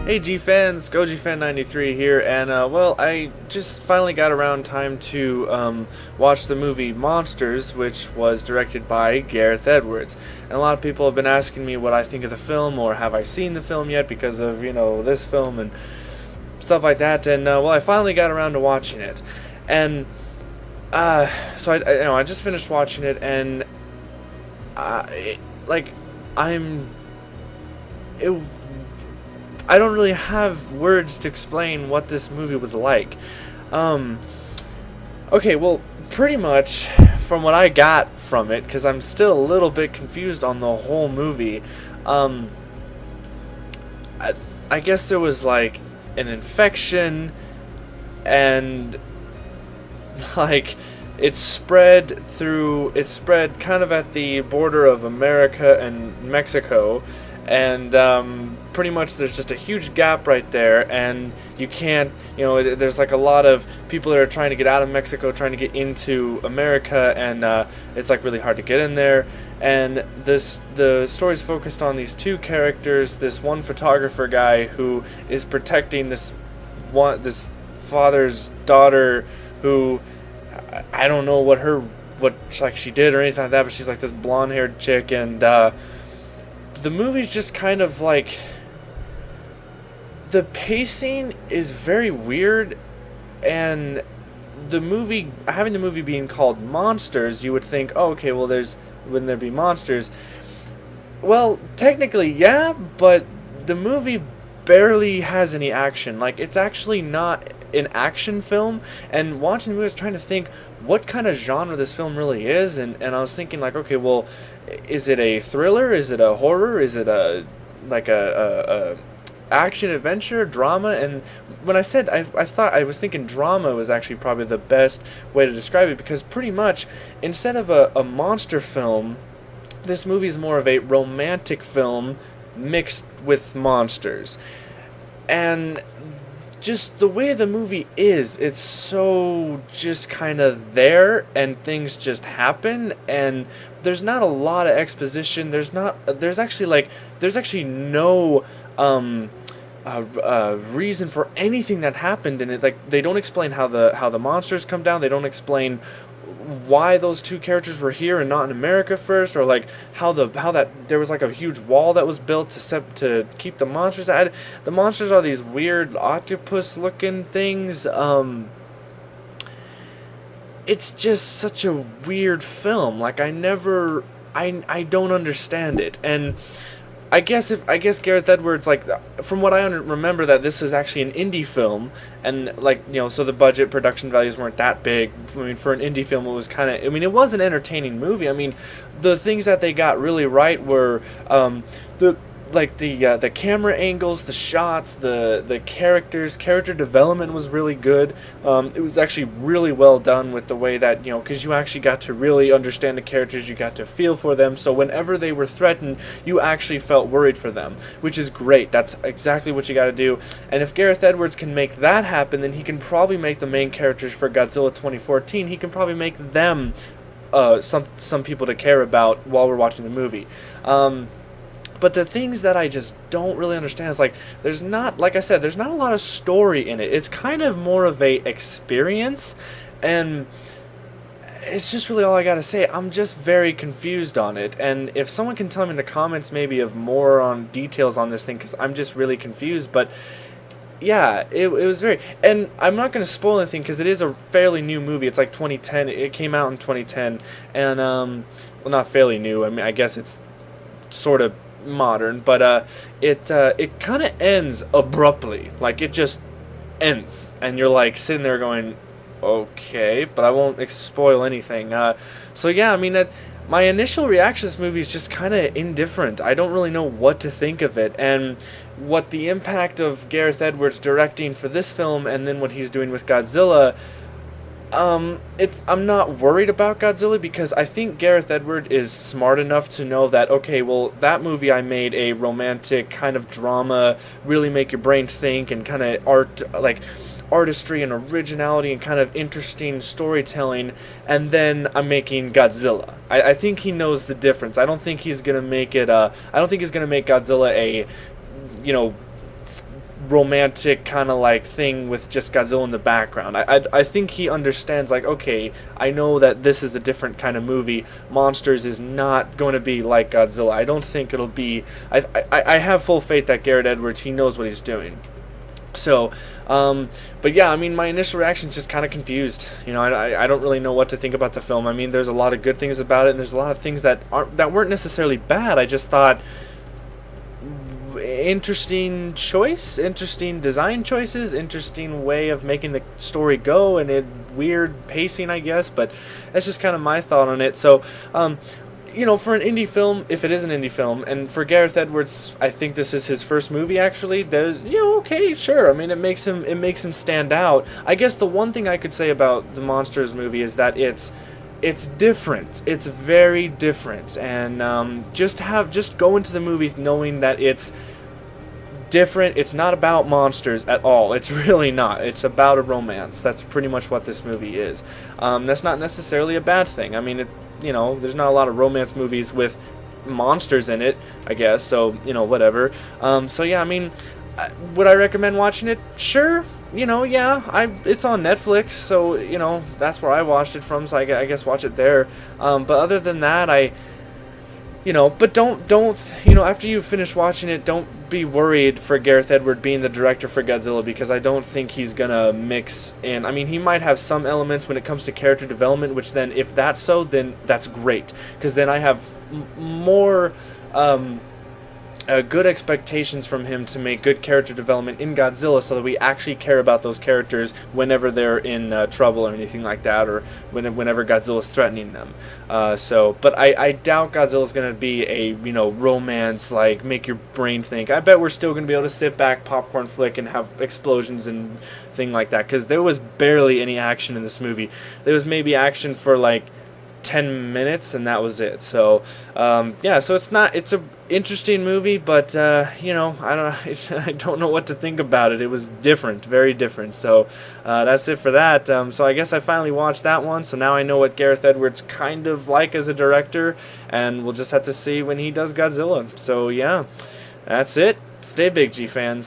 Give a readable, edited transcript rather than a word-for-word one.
Hey G fans, GojiFan93 here, and well, I just finally got around time to watch the movie Monsters, which was directed by Gareth Edwards. And a lot of people have been asking me what I think of the film, or have I seen the film yet because of, this film and stuff like that. And well, I finally got around to watching it, and so I just finished watching it, and like I'm it I don't really have words to explain what this movie was like. Okay, well, pretty much from what I got from it, because I'm still a little bit confused on the whole movie. I guess there was like an infection, and like it spread kind of at the border of America and Mexico, and pretty much there's just a huge gap right there, and you can't, there's like a lot of people that are trying to get out of Mexico, trying to get into America, and it's like really hard to get in there. And the story's focused on these two characters, this one photographer guy who is protecting this father's daughter, who I don't know what she did or anything like that, but she's like this blonde-haired chick, and the movie's just kind of like, the pacing is very weird, and having the movie being called Monsters, you would think, oh, okay, well, wouldn't there be monsters? Well, technically, yeah, but the movie barely has any action. Like, it's actually not an action film, and watching the movie I was trying to think what kind of genre this film really is, and I was thinking like, okay, well, is it a thriller, is it a horror, is it a action adventure drama? And when I said I was thinking drama was actually probably the best way to describe it, because pretty much instead of a monster film, this movie is more of a romantic film mixed with monsters. And just the way the movie is, it's so just kind of there, and things just happen, and there's not a lot of exposition. There's actually no reason for anything that happened in it. Like, they don't explain how the monsters come down. They don't explain why those two characters were here and not in America first, or like how that there was like a huge wall that was built to keep the monsters out. The monsters are these weird octopus looking things. It's just such a weird film. Like, I don't understand it. And I guess Gareth Edwards, like, from what I remember, that this is actually an indie film, and like, so the budget production values weren't that big. I mean, for an indie film, it was kind of, it was an entertaining movie. I mean, the things that they got really right were the camera angles, the shots, the character development was really good. It was actually really well done with the way that, because you actually got to really understand the characters, you got to feel for them, so whenever they were threatened, you actually felt worried for them, which is great. That's exactly what you got to do. And if Gareth Edwards can make that happen, then he can probably make the main characters for Godzilla 2014, he can probably make them some people to care about while we're watching the movie. But the things that I just don't really understand is, like, like I said, there's not a lot of story in it. It's kind of more of a experience, and it's just really all I gotta say. I'm just very confused on it, and if someone can tell me in the comments maybe of more on details on this thing, because I'm just really confused. But yeah, it was very, and I'm not going to spoil anything because it is a fairly new movie. It's like 2010. It came out in 2010, and well, not fairly new. I mean, I guess it's sort of modern, but it kind of ends abruptly. Like, it just ends, and you're like sitting there going, okay, but I won't spoil anything. So yeah, I mean, my initial reaction to this movie is just kind of indifferent. I don't really know what to think of it, and what the impact of Gareth Edwards directing for this film and then what he's doing with Godzilla. I'm not worried about Godzilla, because I think Gareth Edwards is smart enough to know that, okay, well, that movie I made a romantic kind of drama, really make your brain think, and kind of artistry and originality and kind of interesting storytelling, and then I'm making Godzilla. I think he knows the difference. I don't think he's gonna make Godzilla a romantic kind of like thing with just Godzilla in the background. I think he understands, like, okay, I know that this is a different kind of movie. Monsters is not going to be like Godzilla. I don't think it'll be. I have full faith that Garrett Edwards, he knows what he's doing. So, but yeah, I mean, my initial reaction is just kind of confused. You know, I don't really know what to think about the film. I mean, there's a lot of good things about it, and there's a lot of things that weren't necessarily bad. I just thought, interesting choice, interesting design choices, interesting way of making the story go, and weird pacing, I guess. But that's just kind of my thought on it. So, you know, for an indie film, if it is an indie film, and for Gareth Edwards, I think this is his first movie actually. There's, you know, okay, sure. I mean, it makes him stand out. I guess the one thing I could say about the Monsters movie is that it's different. It's very different, and just go into the movie knowing that it's different. It's not about monsters at all. It's really not. It's about a romance. That's pretty much what this movie is. That's not necessarily a bad thing. I mean, you know, there's not a lot of romance movies with monsters in it, I guess, so, you know, whatever. So yeah, I mean, would I recommend watching it? Sure. You know, yeah, it's on Netflix, so, you know, that's where I watched it from, so I guess watch it there. But other than that, you know, but don't, you know, after you finish watching it, don't be worried for Gareth Edwards being the director for Godzilla, because I don't think he's gonna mix in. I mean, he might have some elements when it comes to character development, which then, if that's so, then that's great, because then I have more good expectations from him to make good character development in Godzilla, so that we actually care about those characters whenever they're in trouble or anything like that, or whenever Godzilla's threatening them. But I doubt Godzilla's going to be a, you know, romance, like, make your brain think. I bet we're still going to be able to sit back, popcorn flick, and have explosions and thing like that, because there was barely any action in this movie. There was maybe action for like 10 minutes, and that was it. So yeah, so it's a interesting movie, but you know, I don't know what to think about it. It was different, very different. So that's it for that. So I guess I finally watched that one, so now I know what Gareth Edwards kind of like as a director, and we'll just have to see when he does Godzilla. So yeah, that's it. Stay big, G fans.